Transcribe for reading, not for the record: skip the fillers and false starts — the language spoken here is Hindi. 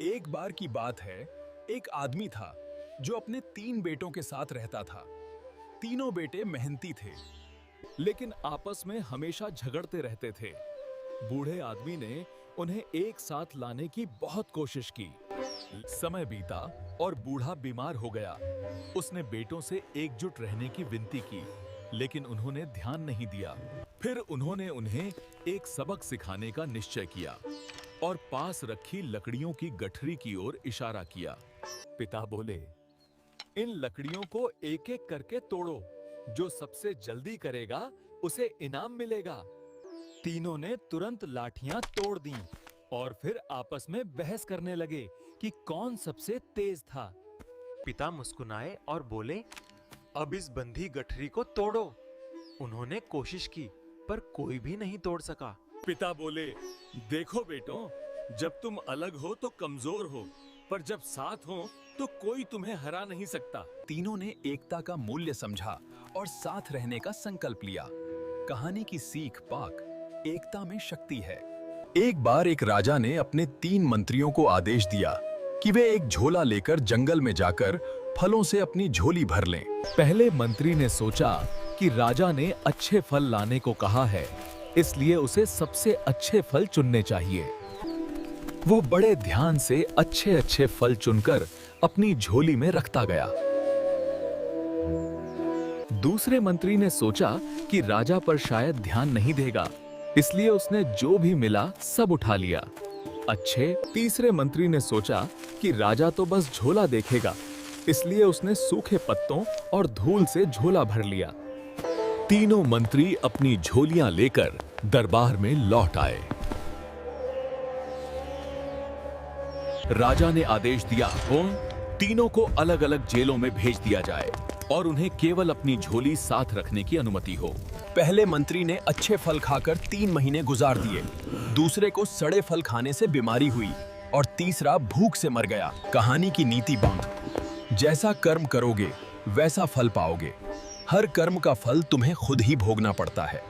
एक बार की बात है, एक आदमी था जो अपने 3 बेटों के साथ रहता था। तीनों बेटे मेहनती थे, लेकिन आपस में हमेशा झगड़ते रहते थे। बूढ़े आदमी ने उन्हें एक साथ लाने की बहुत कोशिश की। समय बीता और बूढ़ा बीमार हो गया। उसने बेटों से एकजुट रहने की विनती की, लेकिन उन्होंने ध्यान नहीं दिया। फिर उन्होंने उन्हें एक सबक सिखाने का निश्चय किया और पास रखी लकड़ियों की गठरी की ओर इशारा किया। पिता बोले, इन लकड़ियों को एक एक करके तोड़ो। जो सबसे जल्दी करेगा उसे इनाम मिलेगा। तीनों ने तुरंत लाठियां तोड़ दी और फिर आपस में बहस करने लगे कि कौन सबसे तेज था। पिता मुस्कुराए और बोले, अब इस बंधी गठरी को तोड़ो। उन्होंने कोशिश की, पर कोई भी नहीं तोड़ सका। पिता बोले, देखो बेटों, जब तुम अलग हो तो कमजोर हो, पर जब साथ हो तो कोई तुम्हें हरा नहीं सकता। तीनों ने एकता का मूल्य समझा और साथ रहने का संकल्प लिया। कहानी की सीख पाक एकता में शक्ति है। एक बार एक राजा ने अपने 3 मंत्रियों को आदेश दिया कि वे एक झोला लेकर जंगल में जाकर फलों से अपनी झोली भर लें। पहले मंत्री ने सोचा कि राजा ने अच्छे फल लाने को कहा है, इसलिए उसे सबसे अच्छे फल चुनने चाहिए। वो बड़े ध्यान से अच्छे अच्छे फल चुनकर अपनी झोली में रखता गया। दूसरे मंत्री ने सोचा कि राजा पर शायद ध्यान नहीं देगा, इसलिए उसने जो भी मिला सब उठा लिया। तीसरे मंत्री ने सोचा कि राजा तो बस झोला देखेगा, इसलिए उसने सूखे पत्तों और धूल से झोला भर लिया। तीनों मंत्री अपनी झोलियां लेकर दरबार में लौट आए। राजा ने आदेश दिया, तीनों को अलग अलग जेलों में भेज दिया जाए और उन्हें केवल अपनी झोली साथ रखने की अनुमति हो। पहले मंत्री ने अच्छे फल खाकर 3 महीने गुजार दिए, दूसरे को सड़े फल खाने से बीमारी हुई और तीसरा भूख से मर गया। कहानी की नीति बांध, जैसा कर्म करोगे वैसा फल पाओगे। हर कर्म का फल तुम्हें खुद ही भोगना पड़ता है।